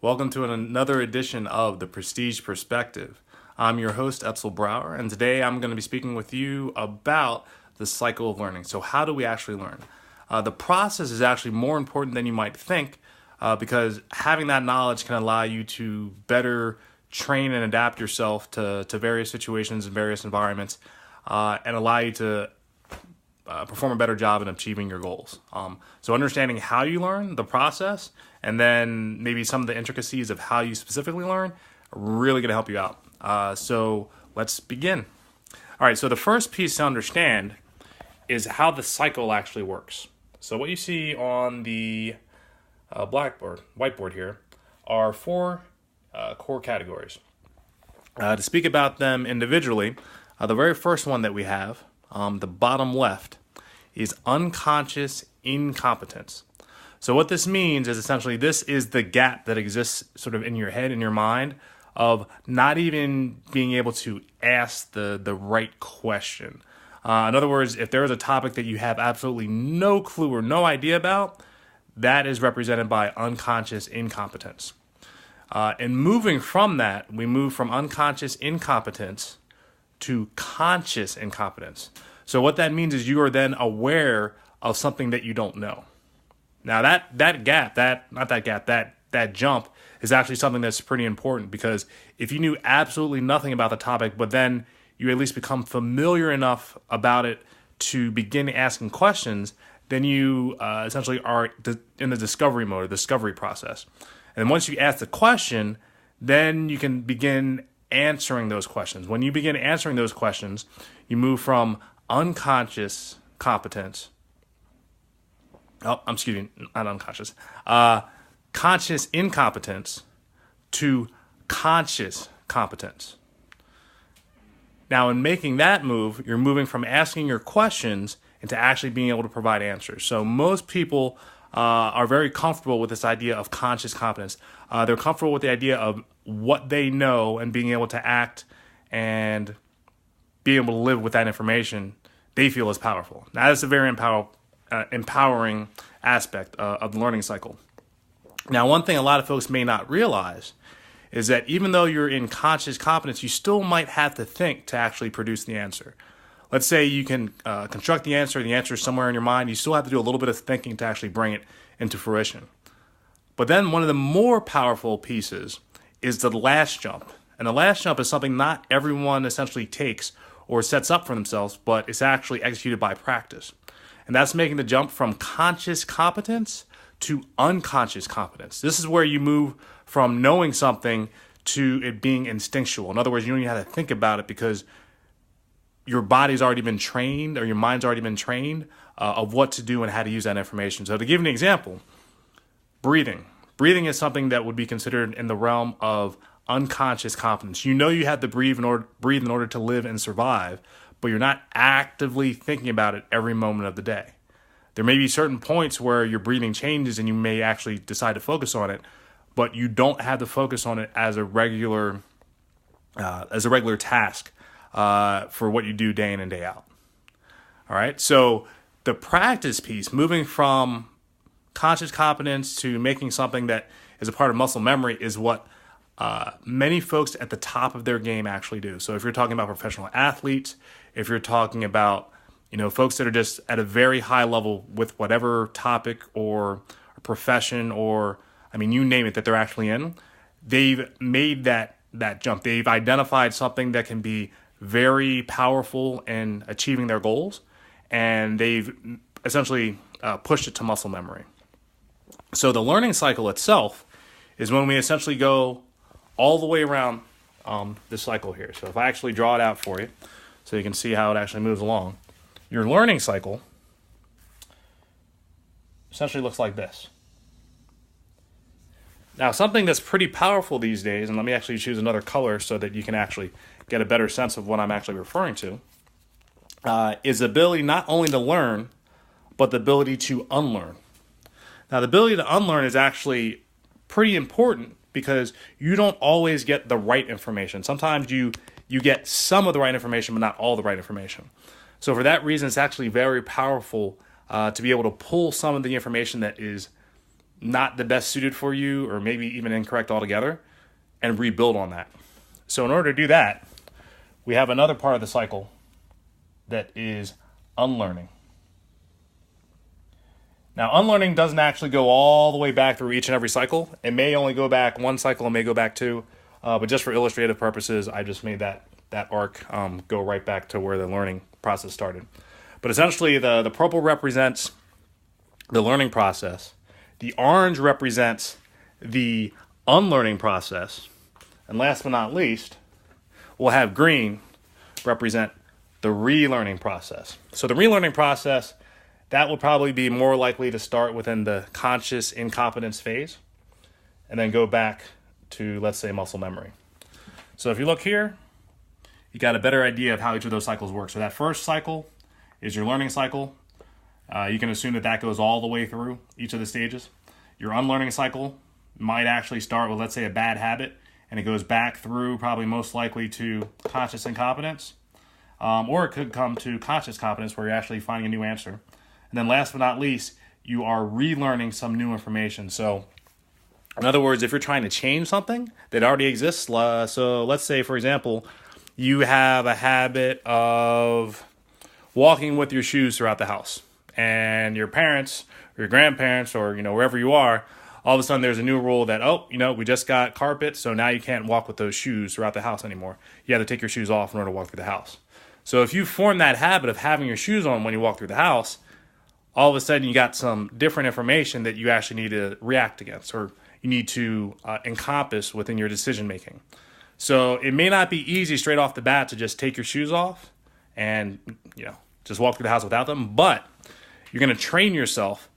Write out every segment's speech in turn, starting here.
Welcome to another edition of The Prestige Perspective. I'm your host, Etzel Brower, and today I'm going to be speaking with you about the cycle of learning. So how do we actually learn? The process is actually more important than you might think because having that knowledge can allow you to better train and adapt yourself to various situations and various environments and allow you to perform a better job in achieving your goals. So understanding how you learn, the process, and then maybe some of the intricacies of how you specifically learn are really going to help you out. So let's begin. All right, so the first piece to understand is how the cycle actually works. So what you see on the whiteboard here are four core categories. To speak about them individually, the very first one that we have, the bottom left, is unconscious incompetence. So what this means is essentially this is the gap that exists sort of in your head, in your mind, of not even being able to ask the right question. In other words, if there is a topic that you have absolutely no clue or no idea about, that is represented by unconscious incompetence. And moving from that, we move from unconscious incompetence to conscious incompetence. So what that means is you are then aware of something that you don't know. Now that jump is actually something that's pretty important, because if you knew absolutely nothing about the topic, but then you at least become familiar enough about it to begin asking questions, then you essentially are in the discovery mode, the discovery process. And once you ask the question, then you can begin answering those questions. When you begin answering those questions, you move from unconscious competence. Conscious incompetence to conscious competence. Now, in making that move, you're moving from asking your questions into actually being able to provide answers. So most people are very comfortable with this idea of conscious competence. They're comfortable with the idea of what they know and being able to act and being able to live with that information they feel is powerful. Now, that's a very empowering aspect of the learning cycle. Now, one thing a lot of folks may not realize is that even though you're in conscious competence, you still might have to think to actually produce the answer. Let's say you can construct the answer is somewhere in your mind. You still have to do a little bit of thinking to actually bring it into fruition. But then one of the more powerful pieces is the last jump. And the last jump is something not everyone essentially takes or sets up for themselves, but it's actually executed by practice. And that's making the jump from conscious competence to unconscious competence. This is where you move from knowing something to it being instinctual. In other words, you don't even have to think about it because your body's already been trained, or your mind's already been trained of what to do and how to use that information. So to give an example, breathing. Breathing is something that would be considered in the realm of unconscious competence. You know you have to breathe in order to live and survive, but you're not actively thinking about it every moment of the day. There may be certain points where your breathing changes and you may actually decide to focus on it, but you don't have to focus on it as a regular task for what you do day in and day out. All right, so the practice piece, moving from conscious competence to making something that is a part of muscle memory, is what many folks at the top of their game actually do. So if you're talking about professional athletes, if you're talking about folks that are just at a very high level with whatever topic or profession or you name it that they're actually in, they've made that jump. They've identified something that can be very powerful in achieving their goals, and they've essentially pushed it to muscle memory. So the learning cycle itself is when we essentially go all the way around this cycle here. So if I actually draw it out for you so you can see how it actually moves along, your learning cycle essentially looks like this. Now, something that's pretty powerful these days, and let me actually choose another color so that you can actually get a better sense of what I'm actually referring to, is the ability not only to learn, but the ability to unlearn. Now, the ability to unlearn is actually pretty important because you don't always get the right information. Sometimes you get some of the right information, but not all the right information. So for that reason, it's actually very powerful to be able to pull some of the information that is not the best suited for you, or maybe even incorrect altogether, and rebuild on that. So in order to do that, we have another part of the cycle that is unlearning. Now, unlearning doesn't actually go all the way back through each and every cycle. It may only go back one cycle, it may go back two, but just for illustrative purposes, I just made that arc go right back to where the learning process started. But essentially, the purple represents the learning process, the orange represents the unlearning process, and last but not least, we'll have green represent the relearning process. So the relearning process, that will probably be more likely to start within the conscious incompetence phase and then go back to, let's say, muscle memory. So if you look here, you got a better idea of how each of those cycles work. So that first cycle is your learning cycle. You can assume that goes all the way through each of the stages. Your unlearning cycle might actually start with, let's say, a bad habit, and it goes back through probably most likely to conscious incompetence. Or it could come to conscious competence where you're actually finding a new answer. And then last but not least, you are relearning some new information. So in other words, if you're trying to change something that already exists, so let's say, for example, you have a habit of walking with your shoes throughout the house, and your parents or your grandparents or, wherever you are, all of a sudden there's a new rule that, we just got carpet, so now you can't walk with those shoes throughout the house anymore. You have to take your shoes off in order to walk through the house. So if you form that habit of having your shoes on when you walk through the house, all of a sudden you got some different information that you actually need to react against, or you need to encompass within your decision making. So it may not be easy straight off the bat to just take your shoes off and just walk through the house without them, but you're going to train yourself.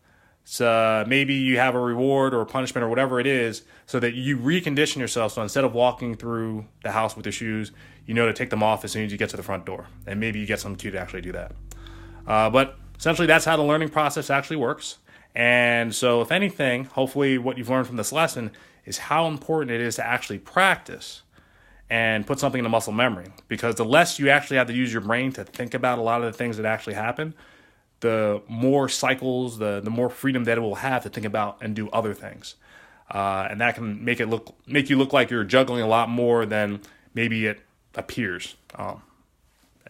So maybe you have a reward or a punishment or whatever it is, so that you recondition yourself. So instead of walking through the house with your shoes, you know to take them off as soon as you get to the front door. And maybe you get some cue to actually do that. But essentially, that's how the learning process actually works. And so if anything, hopefully what you've learned from this lesson is how important it is to actually practice and put something into muscle memory. Because the less you actually have to use your brain to think about a lot of the things that actually happen, the more cycles, the more freedom that it will have to think about and do other things. And that can make you look like you're juggling a lot more than maybe it appears.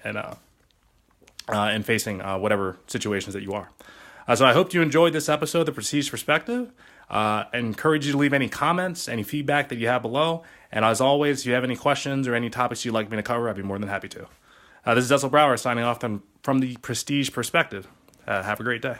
And facing whatever situations that you are. So I hope you enjoyed this episode, The Prestige Perspective. I encourage you to leave any comments, any feedback that you have below. And as always, if you have any questions or any topics you'd like me to cover, I'd be more than happy to. This is Essel Brower signing off from The Prestige Perspective. Have a great day.